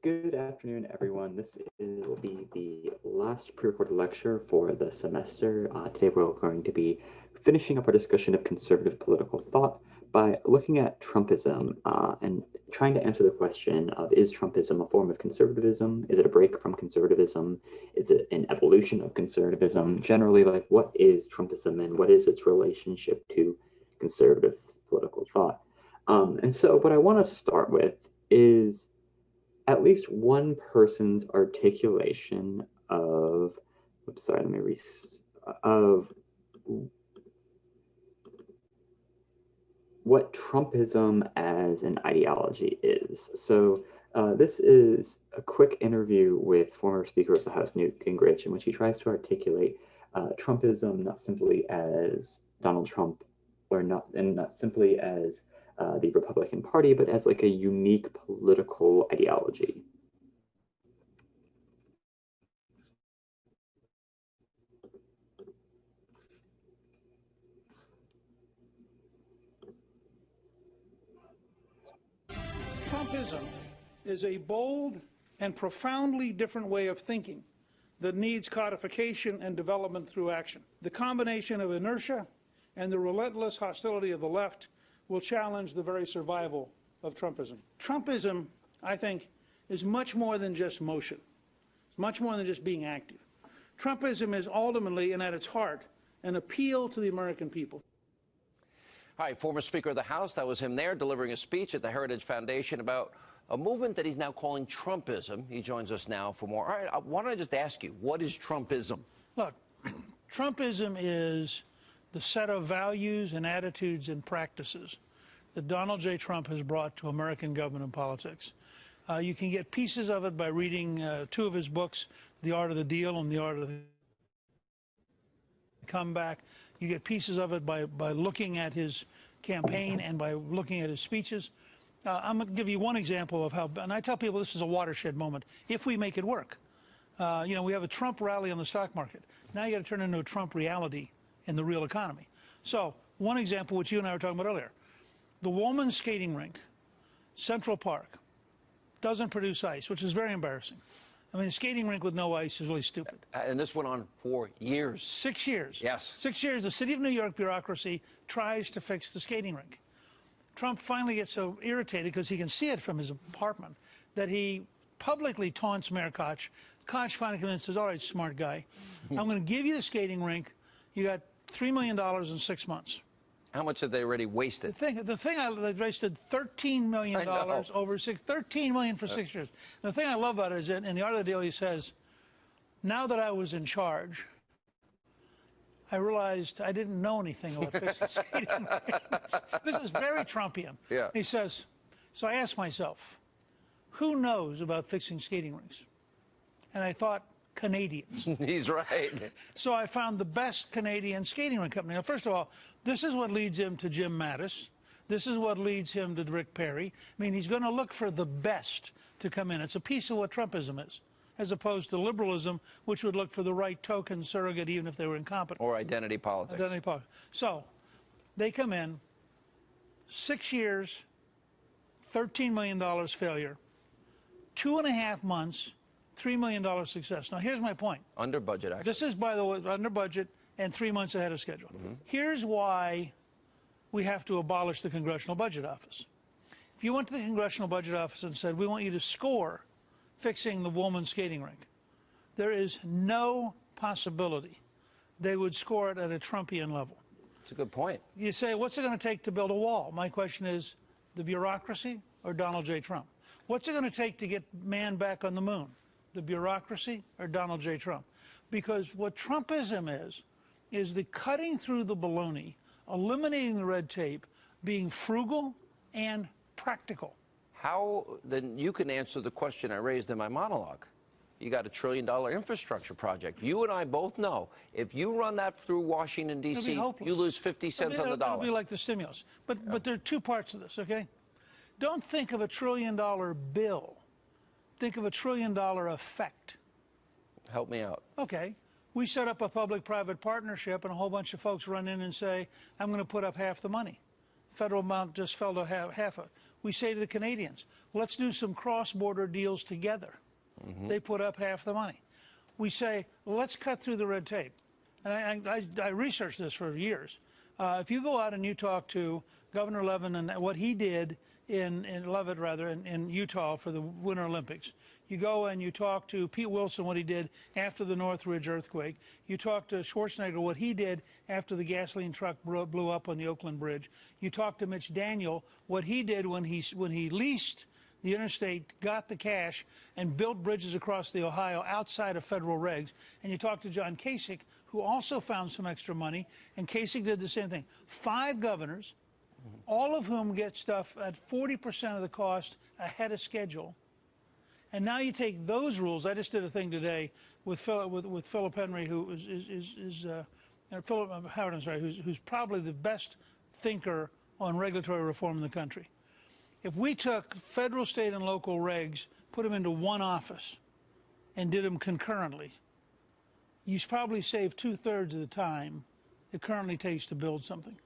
Good afternoon, everyone. Will be the last pre-recorded lecture for the semester. Today we're going to be finishing up our discussion of conservative political thought by looking at Trumpism and trying to answer the question of, is Trumpism a form of conservatism? Is it a break from conservatism? Is it an evolution of conservatism? Generally, like, what is Trumpism and what is its relationship to conservative political thought? And so what I want to start with is at least one person's articulation of, oops, sorry, let me of what Trumpism as an ideology is. So this is a quick interview with former Speaker of the House, Newt Gingrich, in which he tries to articulate Trumpism not simply as Donald Trump, and not simply as the Republican Party, but as like a unique political ideology. Trumpism is a bold and profoundly different way of thinking that needs codification and development through action. The combination of inertia and the relentless hostility of the left will challenge the very survival of Trumpism. Trumpism, I think, is much more than just motion. It's much more than just being active. Trumpism is ultimately and at its heart an appeal to the American people. Hi, former Speaker of the House. That was him there delivering a speech at the Heritage Foundation about a movement that he's now calling Trumpism. He joins us now for more. All right, why don't I just ask you, what is Trumpism? Look, Trumpism is the set of values and attitudes and practices that Donald J. Trump has brought to American government and politics. You can get pieces of it by reading two of his books, The Art of the Deal and The Art of the Comeback. You get pieces of it by looking at his campaign and by looking at his speeches. I'm going to give you one example of how, and I tell people this is a watershed moment, if we make it work. You know, we have a Trump rally on the stock market. Now you got to turn it into a Trump reality in the real economy. So one example, which you and I were talking about earlier, the woman's skating rink, Central Park, doesn't produce ice, which is very embarrassing. I mean, a skating rink with no ice is really stupid. And this went on for years. 6 years. Yes. 6 years. The city of New York bureaucracy tries to fix the skating rink. Trump finally gets so irritated because he can see it from his apartment that he publicly taunts Mayor Koch. Koch finally convinces, all right, smart guy, I'm going to give you the skating rink. You got $3 million in 6 months. How much have they already wasted? The thing they wasted $13 million over $13 million for 6 years. The thing I love about it is that in The Art of the Deal he says, now that I was in charge, I realized I didn't know anything about fixing skating rinks. This is very Trumpian. Yeah. He says, so I asked myself, who knows about fixing skating rinks? And I thought, Canadians. He's right. So I found the best Canadian skating rink company. Now, first of all, this is what leads him to Jim Mattis. This is what leads him to Rick Perry. I mean, he's going to look for the best to come in. It's a piece of what Trumpism is, as opposed to liberalism, which would look for the right token surrogate, even if they were incompetent. Or identity politics. Identity politics. So they come in, 6 years, $13 million failure, 2.5 months, $3 million success. Now, here's my point. Under budget, actually. This is, by the way, under budget and 3 months ahead of schedule. Here's why we have to abolish the Congressional Budget Office. If you went to the Congressional Budget Office and said, we want you to score fixing the woman's skating rink, there is no possibility they would score it at a Trumpian level. That's a good point. You say, what's it going to take to build a wall? My question is, the bureaucracy or Donald J. Trump? What's it going to take to get man back on the moon? The bureaucracy or Donald J. Trump? Because what Trumpism is the cutting through the baloney, eliminating the red tape, being frugal and practical. How, then you can answer the question I raised in my monologue. You got $1 trillion infrastructure project. You and I both know if you run that through Washington, D.C., you lose 50 cents on the dollar. It'll be like the stimulus. But there are two parts of this, okay? Don't think of $1 trillion bill. Think of $1 trillion effect. Help me out. Okay. We set up a public-private partnership, and a whole bunch of folks run in and say, I'm going to put up half the money. Federal amount just fell to half of it. We say to the Canadians, let's do some cross-border deals together. They put up half the money. We say, let's cut through the red tape. And I researched this for years. If you go out and you talk to Governor Levin and what he did in Utah for the Winter Olympics, you go and you talk to Pete Wilson, what he did after the Northridge earthquake. You talk to Schwarzenegger, what he did after the gasoline truck blew up on the Oakland Bridge. You talk to Mitch Daniel, what he did when he leased the interstate, got the cash, and built bridges across the Ohio outside of federal regs. And you talk to John Kasich, who also found some extra money, and Kasich did the same thing. 5 governors, all of whom get stuff at 40% of the cost ahead of schedule. And now you take those rules. I just did a thing today with Philip Henry, who Philip Howard, I'm sorry, who's probably the best thinker on regulatory reform in the country. If we took federal, state, and local regs, put them into one office, and did them concurrently, you probably save 2/3 of the time it currently takes to build something.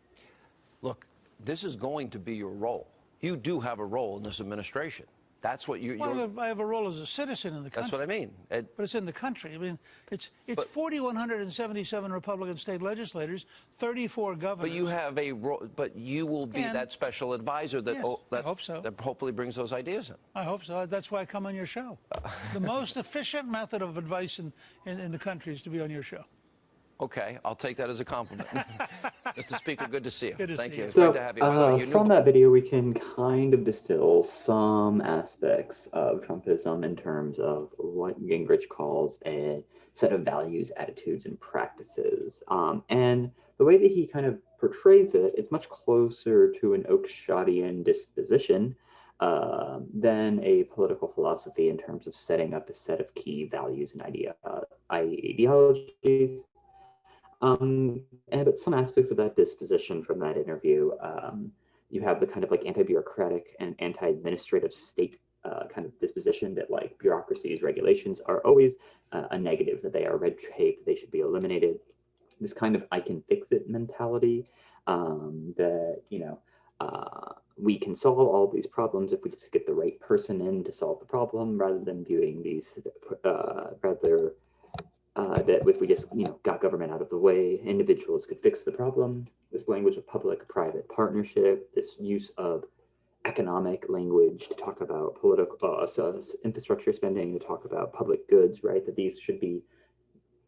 Look, this is going to be your role. You do have a role in this administration. That's what I have a role as a citizen in the country. That's what I mean. But it's in the country. I mean, it's 4,177 Republican state legislators, 34 governors. But you have a role. But you will be that special advisor that, yes, I hope so. that hopefully brings those ideas in. I hope so. That's why I come on your show. The most efficient method of advice in the country is to be on your show. Okay, I'll take that as a compliment. Mr. Speaker, good to see you. Good to Thank see you. you. So Great to have you. from that video, we can kind of distill some aspects of Trumpism in terms of what Gingrich calls a set of values, attitudes, and practices. And the way that he kind of portrays it, it's much closer to an Oakeshottian disposition than a political philosophy in terms of setting up a set of key values and ideologies. But some aspects of that disposition from that interview, you have the kind of like anti-bureaucratic and anti-administrative state kind of disposition that like bureaucracies, regulations are always a negative, that they are red tape, they should be eliminated. This kind of I can fix it mentality that, you know, we can solve all these problems if we just get the right person in to solve the problem, rather than viewing these that if we just, you know, got government out of the way, individuals could fix the problem. This language of public-private partnership, this use of economic language to talk about political infrastructure spending, to talk about public goods, right? That these should be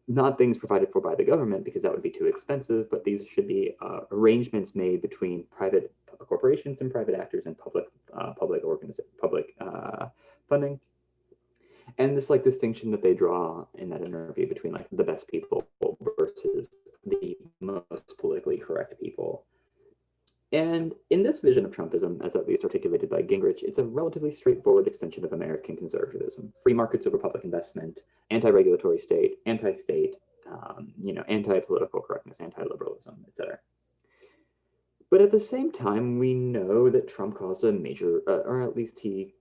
not things provided for by the government because that would be too expensive, but these should be arrangements made between private corporations and private actors and public funding. And this like distinction that they draw in that interview between like the best people versus the most politically correct people. And in this vision of Trumpism, as at least articulated by Gingrich, it's a relatively straightforward extension of American conservatism. Free markets over public investment, anti-regulatory state, anti-state, you know, anti-political correctness, anti-liberalism, etc. But at the same time, we know that Trump caused a major, or at least he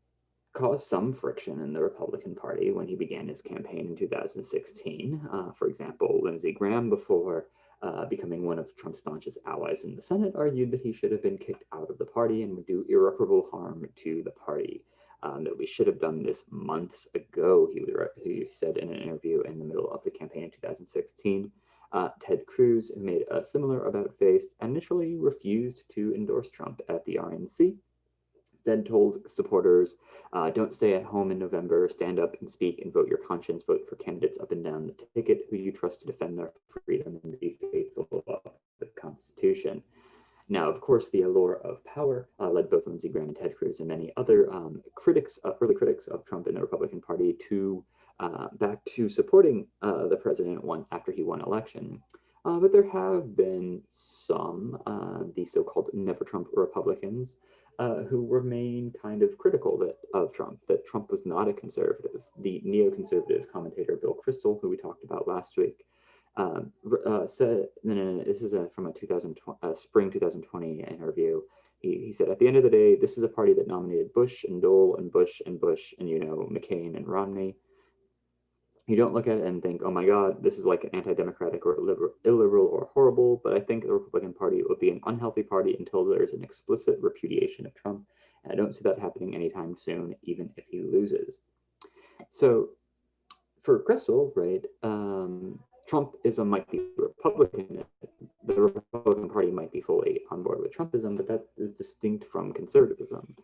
caused some friction in the Republican Party when he began his campaign in 2016. For example, Lindsey Graham, before becoming one of Trump's staunchest allies in the Senate, argued that he should have been kicked out of the party and would do irreparable harm to the party. That we should have done this months ago, he said in an interview in the middle of the campaign in 2016. Ted Cruz, who made a similar about-face, initially refused to endorse Trump at the RNC. Instead told supporters, don't stay at home in November, stand up and speak and vote your conscience, vote for candidates up and down the ticket who you trust to defend their freedom and be faithful of the Constitution. Now, of course, the allure of power led both Lindsey Graham and Ted Cruz and many other early critics of Trump in the Republican Party to back to supporting the president after he won election. But there have been some, the so-called Never Trump Republicans, who remain kind of critical of Trump, that Trump was not a conservative. The neoconservative commentator Bill Kristol, who we talked about last week, said, this is from a spring 2020 interview. He said, at the end of the day, this is a party that nominated Bush and Dole and Bush and Bush and, you know, McCain and Romney. you don't look at it and think, oh my God, this is like anti-democratic or illiberal or horrible. But I think the Republican Party would be an unhealthy party until there's an explicit repudiation of Trump. And I don't see that happening anytime soon, even if he loses. So for Crystal, right, Trumpism might be Republican. The Republican Party might be fully on board with Trumpism, but that is distinct from conservatism.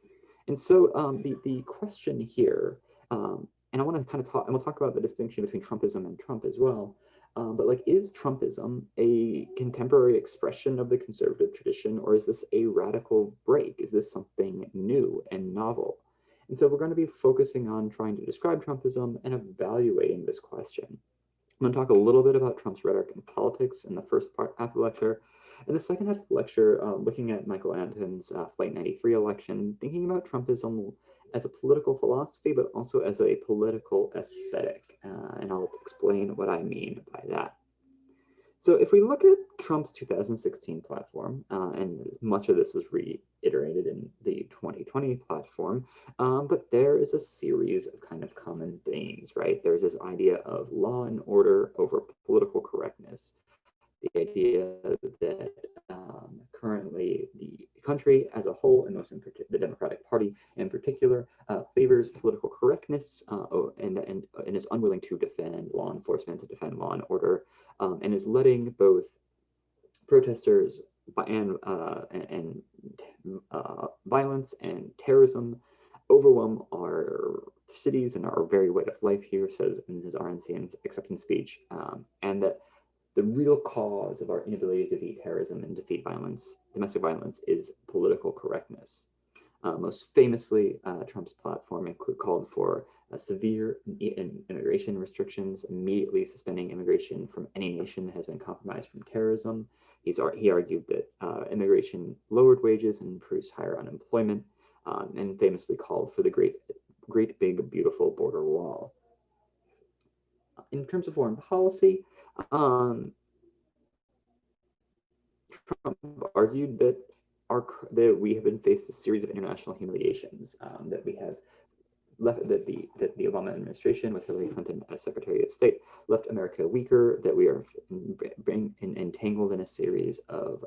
And so the question here, and I want to kind of talk, and we'll talk about the distinction between Trumpism and Trump as well. But like, is Trumpism a contemporary expression of the conservative tradition, or is this a radical break? Is this something new and novel? And so we're going to be focusing on trying to describe Trumpism and evaluating this question. I'm going to talk a little bit about Trump's rhetoric and politics in the first half of the lecture. In the second half of the lecture, looking at Michael Anton's Flight 93 election, thinking about Trumpism as a political philosophy, but also as a political aesthetic. And I'll explain what I mean by that. So if we look at Trump's 2016 platform, and much of this was reiterated in the 2020 platform, but there is a series of kind of common themes, right? There's this idea of law and order over political correctness. The idea that currently the country as a whole, and the Democratic Party in particular, favors political correctness and is unwilling to defend law enforcement, to defend law and order, and is letting both protesters and violence and terrorism overwhelm our cities and our very way of life, here says in his RNC acceptance speech, and that the real cause of our inability to defeat terrorism and defeat violence, domestic violence, is political correctness. Most famously, Trump's platform called for severe immigration restrictions, immediately suspending immigration from any nation that has been compromised from terrorism. He argued that immigration lowered wages and produced higher unemployment, and famously called for the great big beautiful border wall. In terms of foreign policy, Trump argued that we have been faced a series of international humiliations, that we have left that the Obama administration, with Hillary Clinton as Secretary of State, left America weaker, that we are entangled in a series of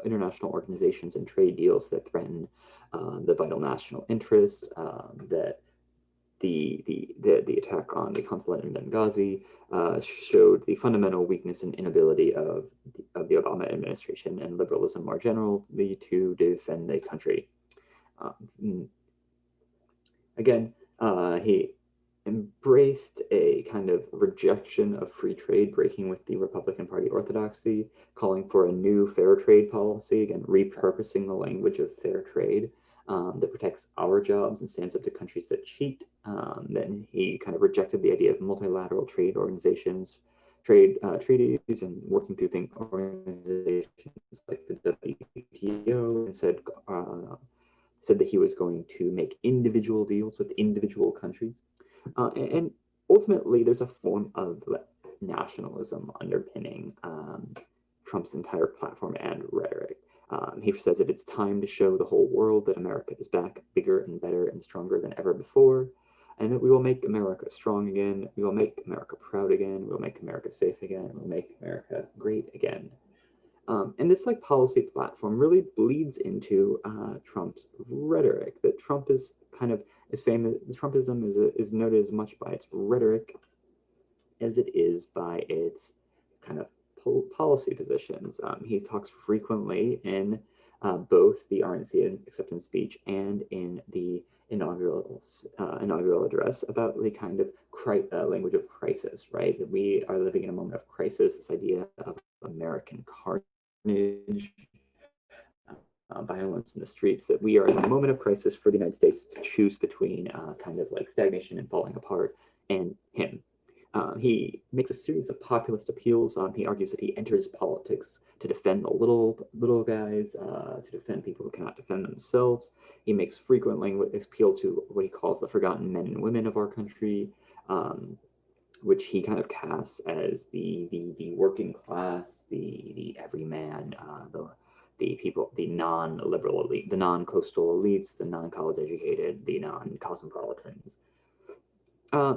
international organizations and trade deals that threaten the vital national interests, that the attack on the consulate in Benghazi showed the fundamental weakness and inability of the Obama administration and liberalism more generally to defend the country. Again, he embraced a kind of rejection of free trade, breaking with the Republican Party orthodoxy, calling for a new fair trade policy, again, repurposing the language of fair trade that protects our jobs and stands up to countries that cheat. Then he kind of rejected the idea of multilateral trade organizations, treaties, and working through organizations like the WTO, and said that he was going to make individual deals with individual countries. And ultimately, there's a form of nationalism underpinning Trump's entire platform and rhetoric. He says that it's time to show the whole world that America is back, bigger and better and stronger than ever before, and that we will make America strong again, we will make America proud again, we'll make America safe again, we'll make America great again. And this policy platform really bleeds into Trump's rhetoric, that Trump is famous. Trumpism is noted as much by its rhetoric as it is by its kind of policy positions. He talks frequently in both the RNC acceptance speech and in the inaugural address about the kind of language of crisis, right? That we are living in a moment of crisis, this idea of American carnage, violence in the streets, that we are in a moment of crisis for the United States to choose between stagnation and falling apart and him. He makes a series of populist appeals. He argues that he enters politics to defend the little guys, to defend people who cannot defend themselves. He makes frequent language appeal to what he calls the forgotten men and women of our country, which he kind of casts as the working class, the everyman, the people, the non-liberal elite, the non-coastal elites, the non-college educated, the non-cosmopolitans.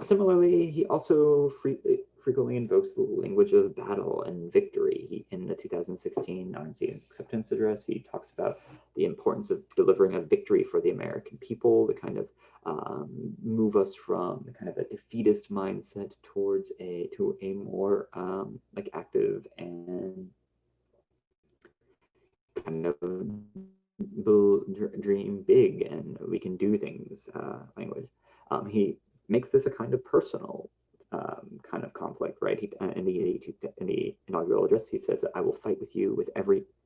Similarly, he also frequently invokes the language of battle and victory. In the 2016 RNC acceptance address, he talks about the importance of delivering a victory for the American people, to kind of move us from the kind of a defeatist mindset towards a more like active and kind of dream big and we can do things language. He makes this a kind of personal kind of conflict, right? In the inaugural address, he says, "I will fight with you with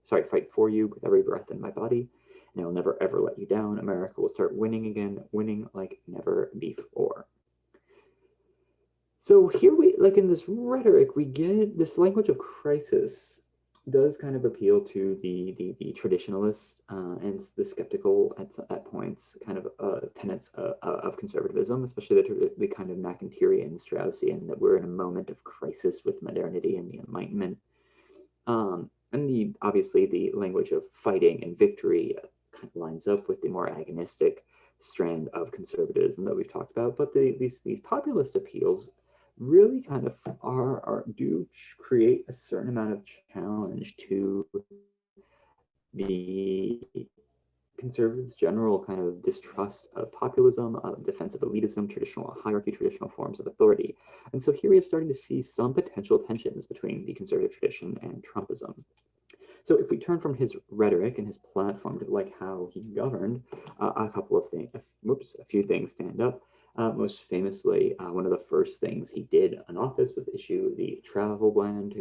fight for you with every breath in my body, and I will never ever let you down. America will start winning again, winning like never before." So here like in this rhetoric, we get this language of crisis does kind of appeal to the traditionalists and the skeptical at points, kind of tenets of conservatism, especially the kind of McIntyrean, Straussian, that we're in a moment of crisis with modernity and the Enlightenment. And obviously the language of fighting and victory kind of lines up with the more agonistic strand of conservatism that we've talked about. But these populist appeals really kind of do create a certain amount of challenge to the conservatives' general kind of distrust of populism, defense of elitism, traditional hierarchy, traditional forms of authority. And so here we are starting to see some potential tensions between the conservative tradition and Trumpism. So if we turn from his rhetoric and his platform to like how he governed, a few things stand up. Most famously, one of the first things he did in office was issue the travel ban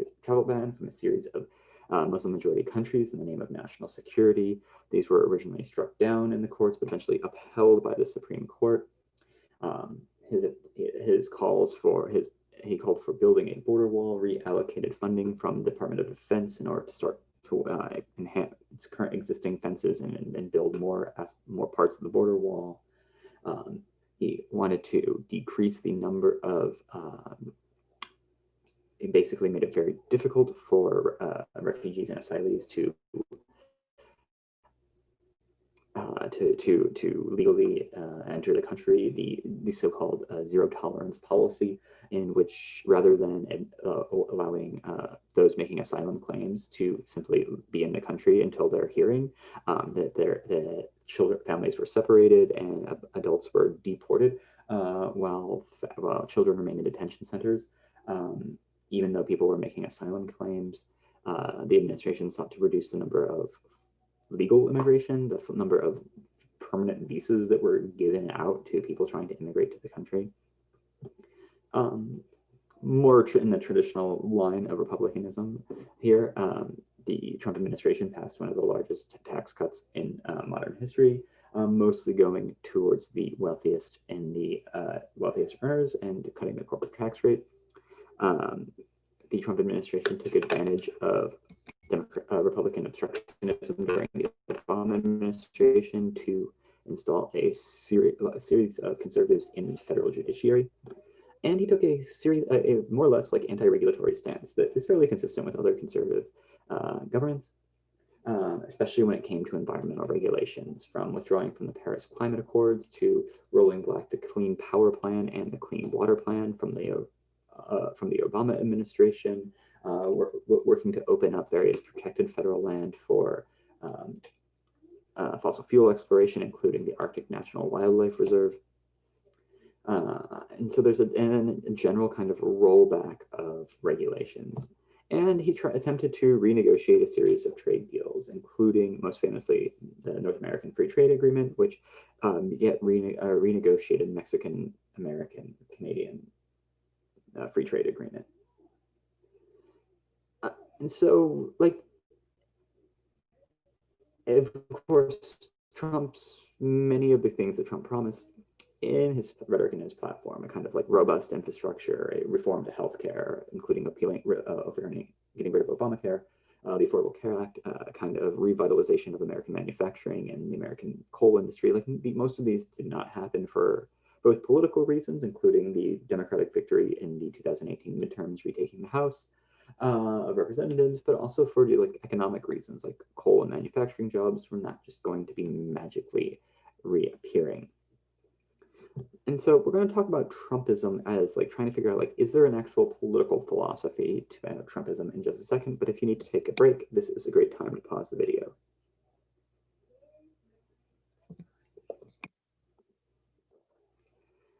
from a series of Muslim-majority countries in the name of national security. These were originally struck down in the courts, but eventually upheld by the Supreme Court. He called for building a border wall, reallocated funding from the Department of Defense in order to start to enhance its current existing fences and build more parts of the border wall. He wanted to decrease the number of it basically made it very difficult for refugees and asylees to legally enter the country. The so-called zero tolerance policy, in which rather than allowing those making asylum claims to simply be in the country until their hearing, that the families were separated and adults were deported, while children remained in detention centers. Even though people were making asylum claims, the administration sought to reduce the number of legal immigration, the number of permanent visas that were given out to people trying to immigrate to the country. More in the traditional line of republicanism here, the Trump administration passed one of the largest tax cuts in modern history, mostly going towards the wealthiest and the wealthiest earners and cutting the corporate tax rate. The Trump administration took advantage of Republican obstructionism during the Obama administration to install a series of conservatives in the federal judiciary. And he took a more or less like anti-regulatory stance that is fairly consistent with other conservative governments, especially when it came to environmental regulations, from withdrawing from the Paris Climate Accords to rolling back the Clean Power Plan and the Clean Water Plan from the Obama administration, working to open up various protected federal land for fossil fuel exploration, including the Arctic National Wildlife Reserve. And so there's a general kind of rollback of regulations. And he attempted to renegotiate a series of trade deals, including, most famously, the North American Free Trade Agreement, which renegotiated Mexican-American-Canadian Free Trade Agreement. And so, like, of course, many of the things that Trump promised in his rhetoric and his platform, a kind of like robust infrastructure, a reform to healthcare, including getting rid of Obamacare, the Affordable Care Act, a kind of revitalization of American manufacturing and the American coal industry. Like most of these did not happen for both political reasons, including the Democratic victory in the 2018 midterms, retaking the House of Representatives, but also for like economic reasons, like coal and manufacturing jobs were not just going to be magically reappearing. And so we're going to talk about Trumpism as like trying to figure out like, is there an actual political philosophy to Trumpism in just a second, but if you need to take a break, this is a great time to pause the video.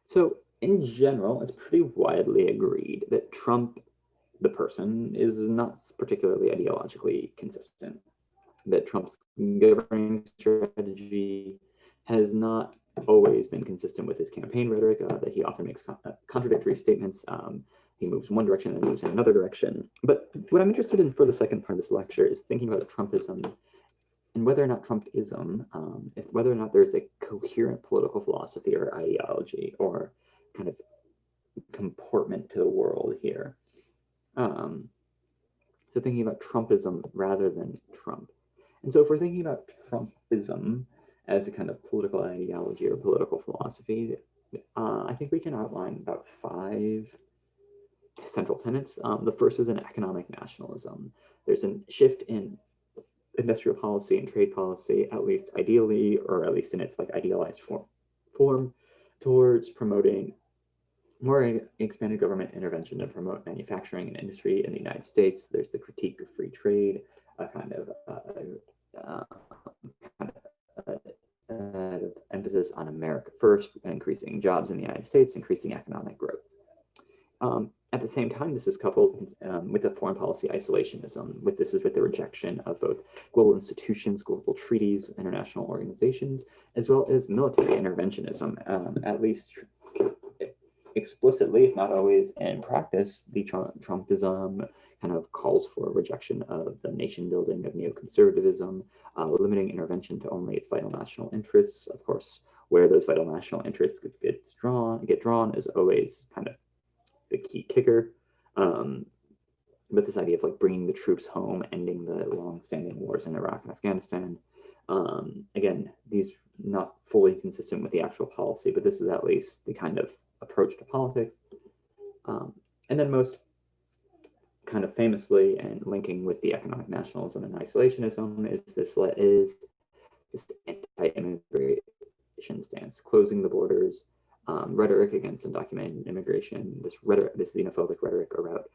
So in general, it's pretty widely agreed that Trump, the person, is not particularly ideologically consistent, that Trump's governing strategy has not always been consistent with his campaign rhetoric, that he often makes contradictory statements. He moves one direction and moves in another direction. But what I'm interested in for the second part of this lecture is thinking about Trumpism and whether or not Trumpism, whether or not there's a coherent political philosophy or ideology or kind of comportment to the world here. So thinking about Trumpism rather than Trump. And so if we're thinking about Trumpism as a kind of political ideology or political philosophy, I think we can outline about 5 central tenets. The first is an economic nationalism. There's a shift in industrial policy and trade policy, at least ideally, or at least in its like idealized form towards promoting more expanded government intervention to promote manufacturing and industry in the United States. There's the critique of free trade, a kind of emphasis on America first, increasing jobs in the United States, increasing economic growth. At the same time, this is coupled with a foreign policy isolationism. With the rejection of both global institutions, global treaties, international organizations, as well as military interventionism, at least explicitly, if not always in practice. The Trumpism kind of calls for rejection of the nation building of neoconservatism, limiting intervention to only its vital national interests. Of course, where those vital national interests get drawn is always kind of the key kicker. But this idea of like bringing the troops home, ending the long-standing wars in Iraq and Afghanistan. Again, these not fully consistent with the actual policy, but this is at least the kind of approach to politics. And then most kind of famously and linking with the economic nationalism and isolationism is this anti-immigration stance, closing the borders, rhetoric against undocumented immigration, this xenophobic rhetoric about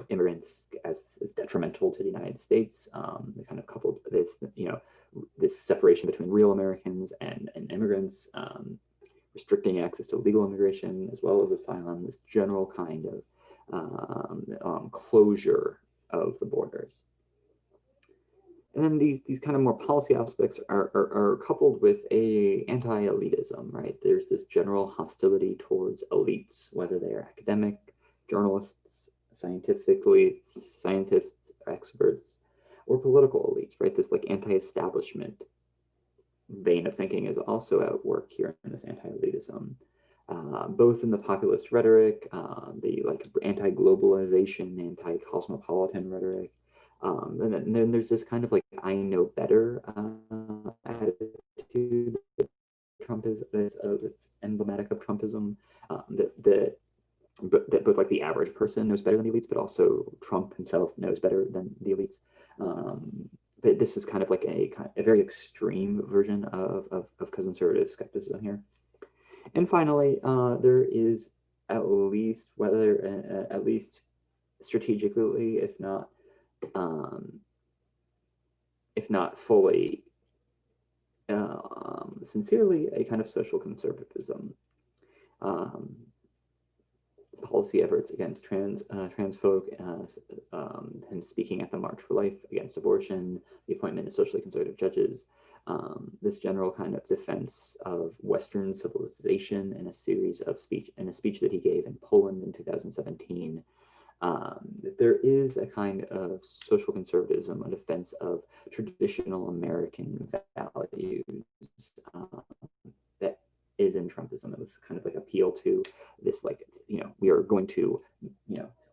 immigrants as detrimental to the United States, kind of coupled this, this separation between real Americans and immigrants, restricting access to legal immigration as well as asylum, this general kind of closure of the borders. And then these kind of more policy aspects are coupled with a anti-elitism, right? There's this general hostility towards elites, whether they are academic, journalists, scientists, experts, or political elites, right? This like anti-establishment vein of thinking is also at work here in this anti-elitism, both in the populist rhetoric, the like anti-globalization, anti-cosmopolitan rhetoric, and then there's this kind of like I know better attitude that it's emblematic of Trumpism, that both like the average person knows better than the elites, but also Trump himself knows better than the elites. But this is kind of like a very extreme version of conservative skepticism here. And finally, there is at least at least strategically, if not fully, sincerely, a kind of social conservatism. Policy efforts against trans folk, him speaking at the March for Life against abortion, the appointment of socially conservative judges, this general kind of defense of Western civilization in a speech that he gave in Poland in 2017. There is a kind of social conservatism, a defense of traditional American values that is in Trumpism. It was kind of like appeal to this, like, we are going to,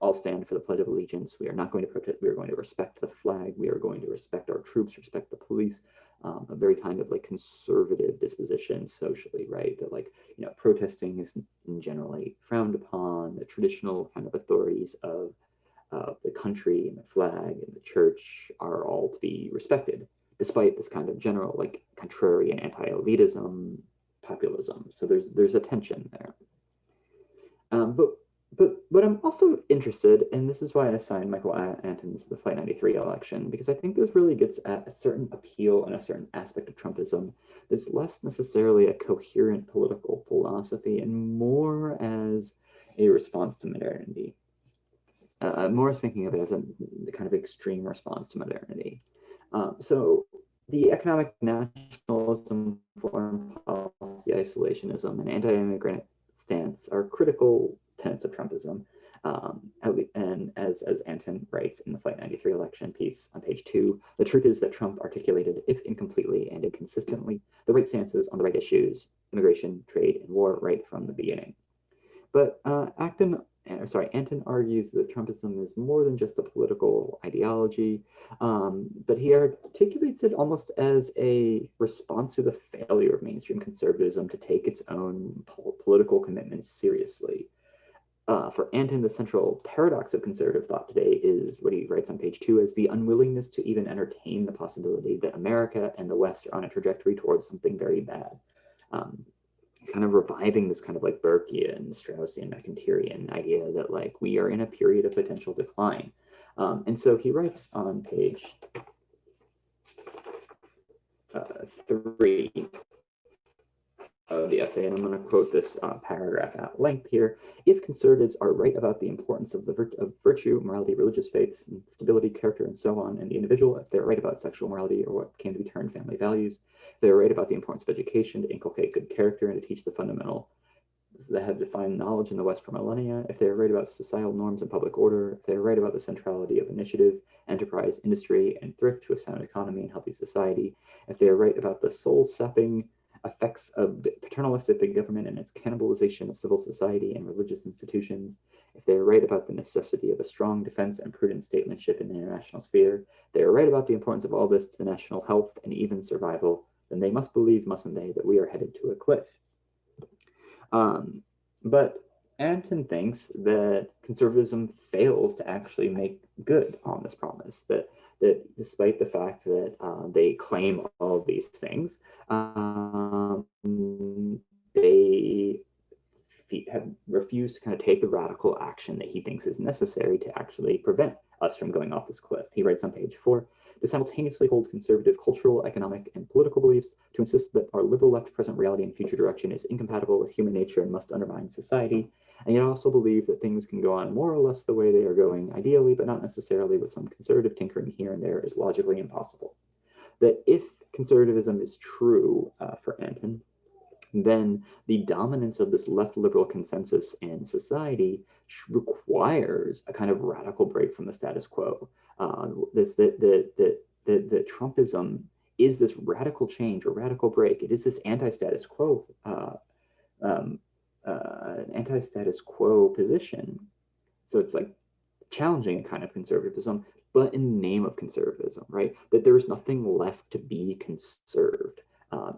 all stand for the Pledge of Allegiance. We are not going to protest. We are going to respect the flag. We are going to respect our troops, respect the police. A very kind of like conservative disposition socially, right? That like, protesting is generally frowned upon. The traditional kind of authorities of the country and the flag and the church are all to be respected, despite this kind of general like contrarian anti-elitism populism. So there's a tension there. But I'm also interested, and this is why I assigned Michael Anton to the Flight 93 election, because I think this really gets at a certain appeal and a certain aspect of Trumpism that's less necessarily a coherent political philosophy and more as a response to modernity. More as thinking of it as a kind of extreme response to modernity. So the economic nationalism, foreign policy isolationism, and anti-immigrant stance are critical tenets of Trumpism. And as Anton writes in the Flight 93 election piece on page 2, the truth is that Trump articulated, if incompletely and inconsistently, the right stances on the right issues, immigration, trade, and war, right from the beginning. But Anton argues that Trumpism is more than just a political ideology, but he articulates it almost as a response to the failure of mainstream conservatism to take its own political commitments seriously. For Anton, the central paradox of conservative thought today is what he writes on page 2 as the unwillingness to even entertain the possibility that America and the West are on a trajectory towards something very bad. He's kind of reviving this kind of like Burkean, Straussian, McIntyrean idea that like we are in a period of potential decline. And so he writes on page 3 of the essay, and I'm going to quote this paragraph at length here. If conservatives are right about the importance of virtue, morality, religious faiths, and stability, character, and so on, and the individual, if they're right about sexual morality or what came to be termed family values, if they're right about the importance of education to inculcate good character and to teach the fundamentals that have defined knowledge in the West for millennia, if they're right about societal norms and public order, if they're right about the centrality of initiative, enterprise, industry, and thrift to a sound economy and healthy society, if they're right about the soul-sapping effects of paternalistic big government and its cannibalization of civil society and religious institutions, if they're right about the necessity of a strong defense and prudent statesmanship in the international sphere, they are right about the importance of all this to the national health and even survival, then they must believe, mustn't they, that we are headed to a cliff. But Anton thinks that conservatism fails to actually make good on this promise, that despite the fact that they claim all of these things, they have refused to kind of take the radical action that he thinks is necessary to actually prevent us from going off this cliff. He writes on page 4, to simultaneously hold conservative cultural, economic, and political beliefs, to insist that our liberal left present reality and future direction is incompatible with human nature and must undermine society, and yet also believe that things can go on more or less the way they are going, ideally, but not necessarily with some conservative tinkering here and there, is logically impossible. That if conservatism is true for Anton, then the dominance of this left liberal consensus in society requires a kind of radical break from the status quo. The Trumpism is this radical change or radical break. It is this anti-status quo position. So it's like challenging a kind of conservatism, but in the name of conservatism, right? That there's nothing left to be conserved.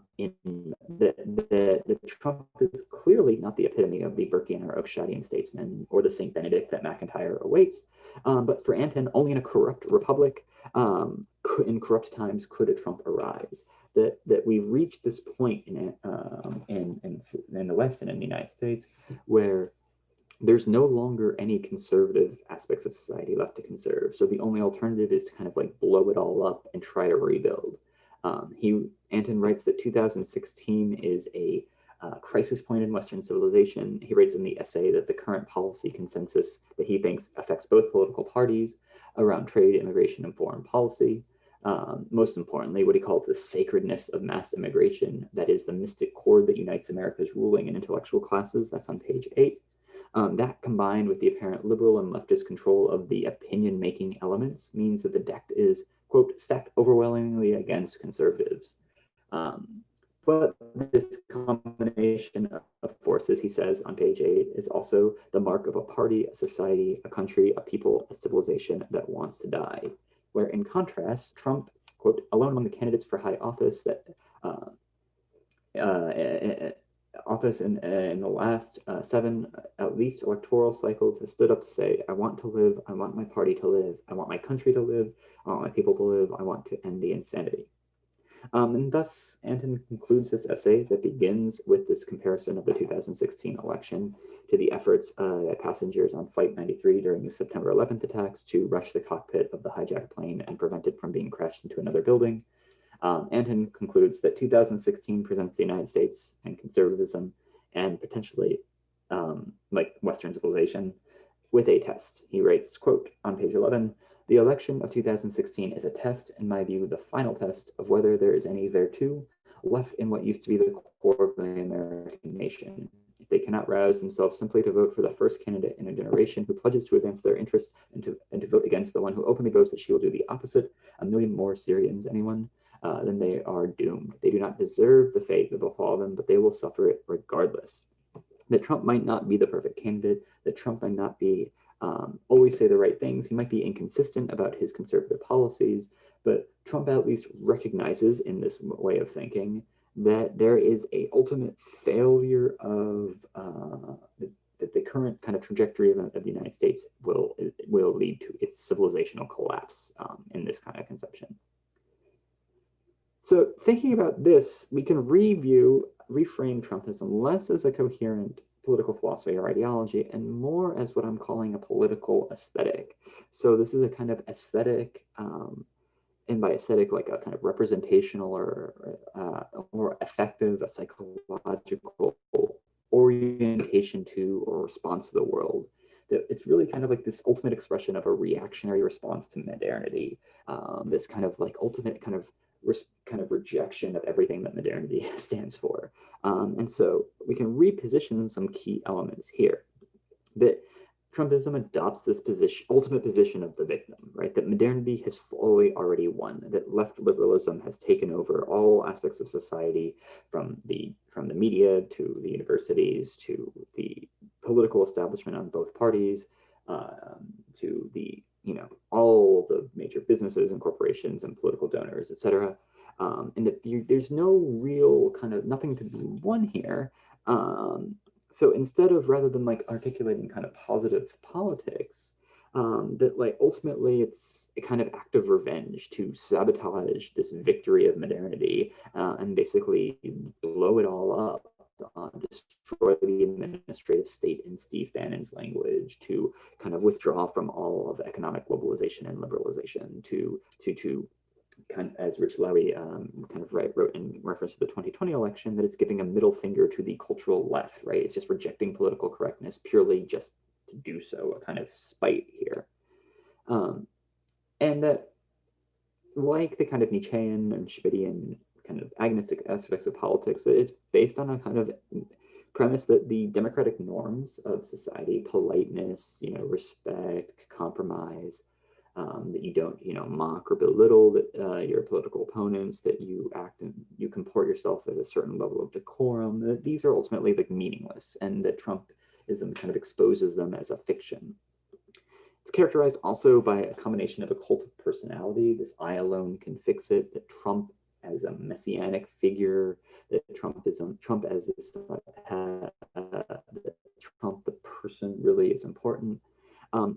The Trump is clearly not the epitome of the Burkean or Oakeshottian statesman or the St. Benedict that McIntyre awaits, but for Anton, only in a corrupt republic, in corrupt times, could a Trump arise. That we've reached this point in the West and in the United States where there's no longer any conservative aspects of society left to conserve. So the only alternative is to kind of like blow it all up and try to rebuild. Anton writes that 2016 is a crisis point in Western civilization. He writes in the essay that the current policy consensus that he thinks affects both political parties around trade, immigration, and foreign policy. Most importantly, what he calls the sacredness of mass immigration, that is the mystic cord that unites America's ruling and intellectual classes. That's on page 8. That combined with the apparent liberal and leftist control of the opinion-making elements means that the deck is, quote, stacked overwhelmingly against conservatives. But this combination of forces, he says on page 8, is also the mark of a party, a society, a country, a people, a civilization that wants to die. Where in contrast, Trump, quote, alone among the candidates for high office that in the last 7 at least electoral cycles has stood up to say, I want to live, I want my party to live, I want my country to live, I want my people to live, I want to end the insanity. And thus, Anton concludes this essay that begins with this comparison of the 2016 election to the efforts by passengers on Flight 93 during the September 11th attacks to rush the cockpit of the hijacked plane and prevent it from being crashed into another building. Anton concludes that 2016 presents the United States and conservatism and potentially like Western civilization with a test. He writes, quote, on page 11, the election of 2016 is a test, in my view, the final test of whether there is any virtue left in what used to be the core of the American nation. If they cannot rouse themselves simply to vote for the first candidate in a generation who pledges to advance their interests and to vote against the one who openly boasts that she will do the opposite, a million more Syrians, anyone, then they are doomed. They do not deserve the fate that will befall them, but they will suffer it regardless. That Trump might not be the perfect candidate, that Trump might not be always say the right things. He might be inconsistent about his conservative policies, but Trump at least recognizes in this way of thinking that there is a ultimate failure of that the current kind of trajectory of the United States will lead to its civilizational collapse in this kind of conception. So thinking about this, we can reframe Trumpism less as a coherent political philosophy or ideology and more as what I'm calling a political aesthetic. So this is a kind of aesthetic, and by aesthetic, like a kind of representational or more effective, a psychological orientation to or response to the world. It's really kind of like this ultimate expression of a reactionary response to modernity, this kind of like ultimate kind of rejection of everything that modernity stands for. And so we can reposition some key elements here. That Trumpism adopts this ultimate position of the victim, right? That modernity has fully already won, that left liberalism has taken over all aspects of society, from the media to the universities to the political establishment on both parties, to the all the major businesses and corporations and political donors, etc. And that there's no real nothing to be won here. So instead of, rather than like articulating kind of positive politics, that like ultimately it's a kind of act of revenge to sabotage this victory of modernity and basically blow it all up. Destroy the administrative state in Steve Bannon's language, to kind of withdraw from all of economic globalization and liberalization, to kind of, as Rich Lowry wrote in reference to the 2020 election, that it's giving a middle finger to the cultural left, right? It's just rejecting political correctness purely just to do so, a kind of spite here. And that, like the kind of Nietzschean and Schmittian kind of agonistic aspects of politics, that it's based on a kind of premise that the democratic norms of society, politeness, respect, compromise, that you don't, mock or belittle your political opponents, that you act and you comport yourself at a certain level of decorum, that these are ultimately like meaningless, and that Trumpism kind of exposes them as a fiction. It's characterized also by a combination of a cult of personality, this I alone can fix it, that Trump as a messianic figure, that Trump as this, Trump the person really is important.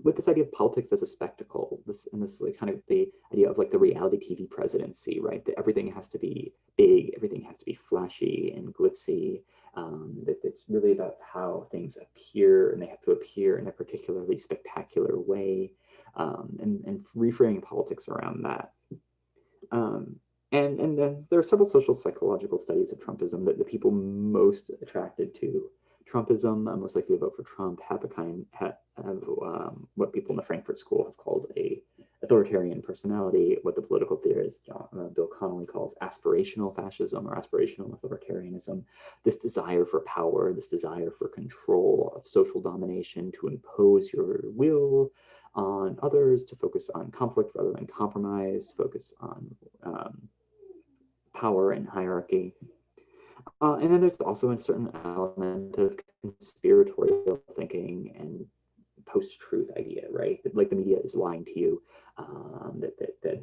With this idea of politics as a spectacle, this like kind of the idea of like the reality TV presidency, right? That everything has to be big, everything has to be flashy and glitzy. That it's really about how things appear, and they have to appear in a particularly spectacular way, and reframing politics around that. And then there are several social psychological studies of Trumpism that the people most attracted to Trumpism, most likely to vote for Trump, have what people in the Frankfurt School have called a authoritarian personality, what the political theorist Bill Connolly calls aspirational fascism or aspirational authoritarianism, this desire for power, this desire for control of social domination, to impose your will on others, to focus on conflict rather than compromise, to focus on power and hierarchy. And then there's also a certain element of conspiratorial thinking and post-truth idea, right? That like the media is lying to you, that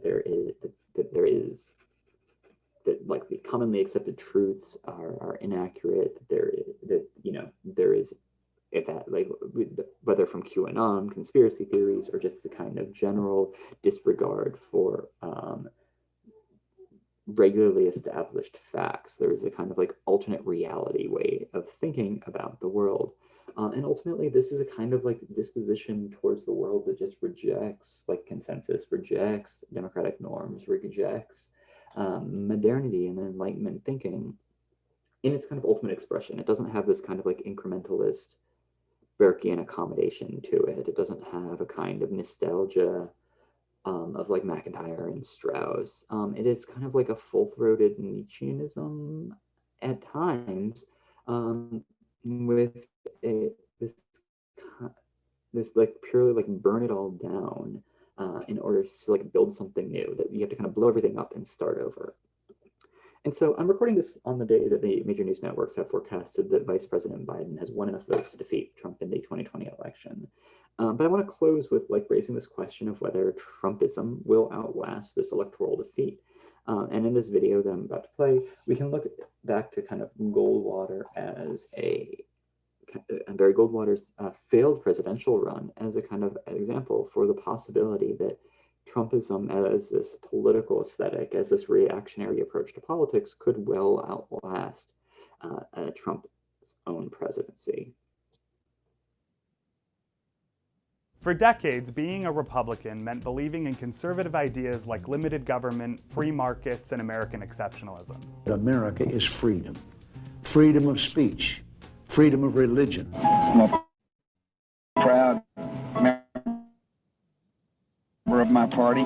there is that like the commonly accepted truths are inaccurate. There is that, like, whether from QAnon, conspiracy theories, or just the kind of general disregard for regularly established facts. There's a kind of like alternate reality way of thinking about the world. And ultimately, this is a kind of like disposition towards the world that just rejects like consensus, rejects democratic norms, rejects modernity and Enlightenment thinking in its kind of ultimate expression. It doesn't have this kind of like incrementalist Burkean accommodation to it. It doesn't have a kind of nostalgia of like McIntyre and Strauss. It is kind of like a full-throated Nietzscheanism at times, with this this like purely like burn it all down in order to like build something new. That you have to kind of blow everything up and start over. And so I'm recording this on the day that the major news networks have forecasted that Vice President Biden has won enough votes to defeat Trump in the 2020 election. But I want to close with like raising this question of whether Trumpism will outlast this electoral defeat. And in this video that I'm about to play, we can look back to kind of Goldwater as Barry Goldwater's failed presidential run as a kind of example for the possibility that Trumpism as this political aesthetic, as this reactionary approach to politics, could well outlast Trump's own presidency. For decades, being a Republican meant believing in conservative ideas like limited government, free markets, and American exceptionalism. America is freedom. Freedom of speech. Freedom of religion. I'm a proud member of my party,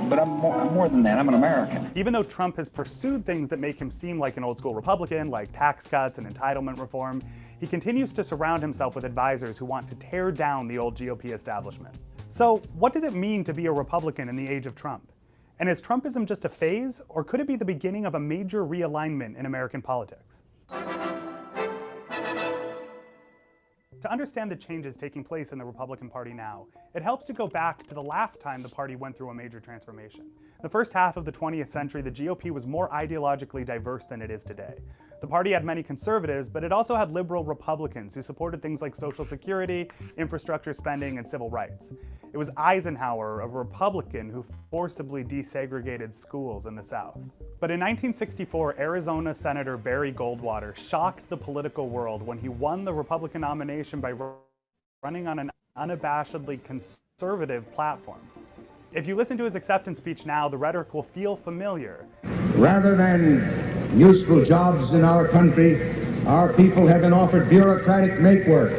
but I'm more than that. I'm an American. Even though Trump has pursued things that make him seem like an old-school Republican, like tax cuts and entitlement reform, he continues to surround himself with advisors who want to tear down the old GOP establishment. So what does it mean to be a Republican in the age of Trump? And is Trumpism just a phase, or could it be the beginning of a major realignment in American politics? To understand the changes taking place in the Republican Party now, it helps to go back to the last time the party went through a major transformation. The first half of the 20th century, the GOP was more ideologically diverse than it is today. The party had many conservatives, but it also had liberal Republicans who supported things like Social Security, infrastructure spending, and civil rights. It was Eisenhower, a Republican, who forcibly desegregated schools in the South. But in 1964, Arizona Senator Barry Goldwater shocked the political world when he won the Republican nomination by running on an unabashedly conservative platform. If you listen to his acceptance speech now, the rhetoric will feel familiar. Rather than useful jobs in our country, our people have been offered bureaucratic make-work.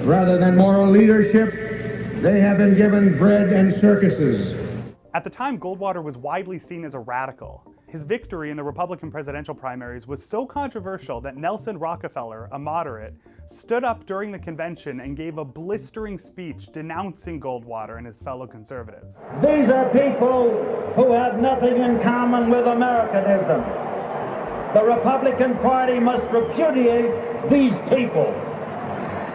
Rather than moral leadership, they have been given bread and circuses. At the time, Goldwater was widely seen as a radical. His victory in the Republican presidential primaries was so controversial that Nelson Rockefeller, a moderate, stood up during the convention and gave a blistering speech denouncing Goldwater and his fellow conservatives. These are people who have nothing in common with Americanism. The Republican Party must repudiate these people.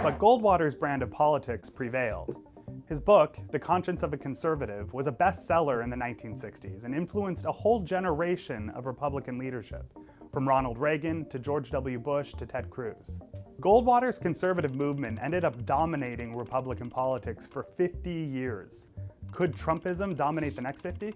But Goldwater's brand of politics prevailed. His book, The Conscience of a Conservative, was a bestseller in the 1960s and influenced a whole generation of Republican leadership, from Ronald Reagan to George W. Bush to Ted Cruz. Goldwater's conservative movement ended up dominating Republican politics for 50 years. Could Trumpism dominate the next 50?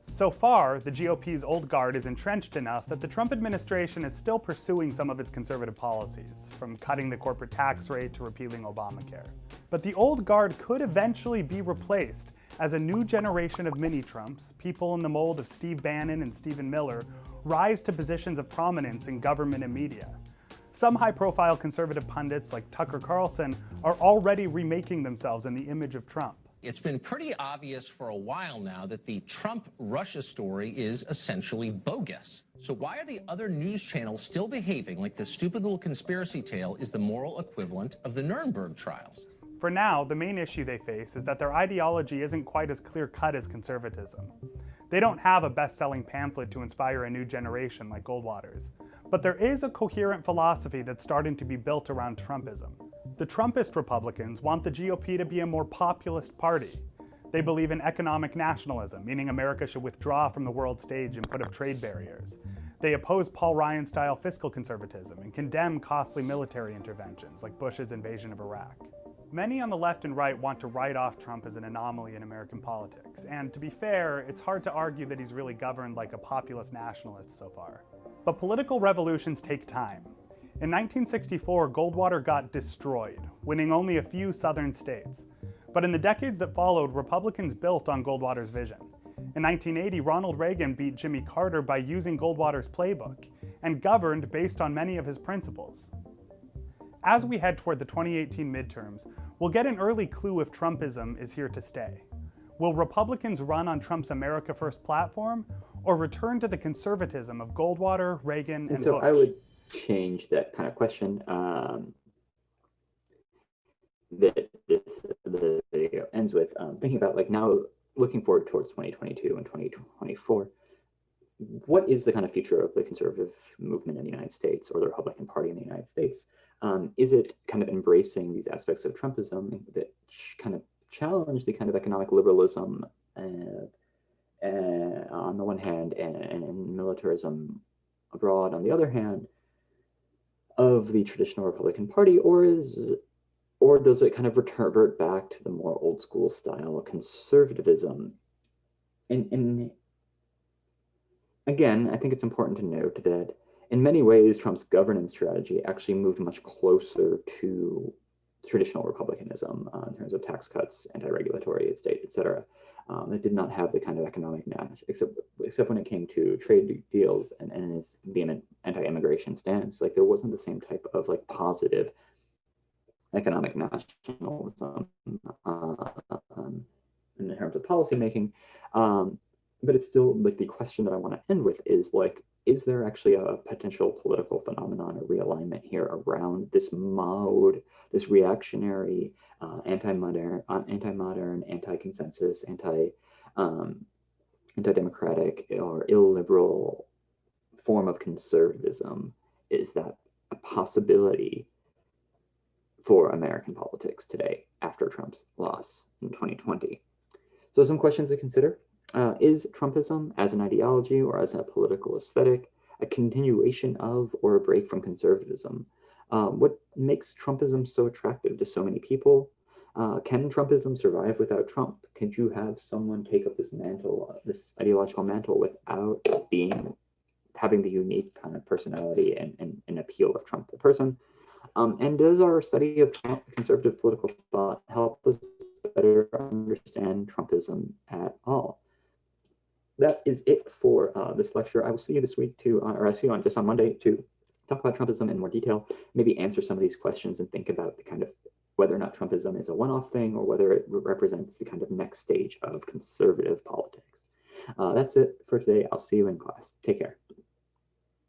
So far, the GOP's old guard is entrenched enough that the Trump administration is still pursuing some of its conservative policies, from cutting the corporate tax rate to repealing Obamacare. But the old guard could eventually be replaced as a new generation of mini-Trumps, people in the mold of Steve Bannon and Stephen Miller, rise to positions of prominence in government and media. Some high-profile conservative pundits like Tucker Carlson are already remaking themselves in the image of Trump. It's been pretty obvious for a while now that the Trump-Russia story is essentially bogus. So why are the other news channels still behaving like this stupid little conspiracy tale is the moral equivalent of the Nuremberg trials? For now, the main issue they face is that their ideology isn't quite as clear-cut as conservatism. They don't have a best-selling pamphlet to inspire a new generation like Goldwater's. But there is a coherent philosophy that's starting to be built around Trumpism. The Trumpist Republicans want the GOP to be a more populist party. They believe in economic nationalism, meaning America should withdraw from the world stage and put up trade barriers. They oppose Paul Ryan-style fiscal conservatism and condemn costly military interventions like Bush's invasion of Iraq. Many on the left and right want to write off Trump as an anomaly in American politics. And to be fair, it's hard to argue that he's really governed like a populist nationalist so far. But political revolutions take time. In 1964, Goldwater got destroyed, winning only a few southern states. But in the decades that followed, Republicans built on Goldwater's vision. In 1980, Ronald Reagan beat Jimmy Carter by using Goldwater's playbook, and governed based on many of his principles. As we head toward the 2018 midterms, we'll get an early clue if Trumpism is here to stay. Will Republicans run on Trump's America First platform, or return to the conservatism of Goldwater, Reagan, and so Bush? I would change that kind of question. That the video ends with thinking about, like, now looking forward towards 2022 and 2024. What is the kind of future of the conservative movement in the United States, or the Republican Party in the United States? Is it kind of embracing these aspects of Trumpism that kind of challenge the kind of economic liberalism on the one hand, and militarism abroad on the other hand, of the traditional Republican Party, or does it kind of revert back to the more old school style of conservatism? And again, I think it's important to note that in many ways, Trump's governance strategy actually moved much closer to traditional republicanism in terms of tax cuts, anti-regulatory state, et cetera. It did not have the kind of economic except when it came to trade deals and his vehement anti-immigration stance. Like, there wasn't the same type of, like, positive economic nationalism in terms of policymaking. But it's still, like, the question that I want to end with is, like, is there actually a potential political phenomenon or realignment here around this mode, this reactionary, anti-modern, anti-consensus, anti-democratic or illiberal form of conservatism? Is that a possibility for American politics today after Trump's loss in 2020? So some questions to consider. Is Trumpism, as an ideology or as a political aesthetic, a continuation of or a break from conservatism? What makes Trumpism so attractive to so many people? Can Trumpism survive without Trump? Could you have someone take up this mantle, this ideological mantle, without having the unique kind of personality and appeal of Trump the person? And does our study of conservative political thought help us better understand Trumpism at all? That is it for this lecture. I will see you this week or I'll see you just on Monday to talk about Trumpism in more detail, maybe answer some of these questions and think about the kind of whether or not Trumpism is a one-off thing or whether it represents the kind of next stage of conservative politics. That's it for today. I'll see you in class. Take care.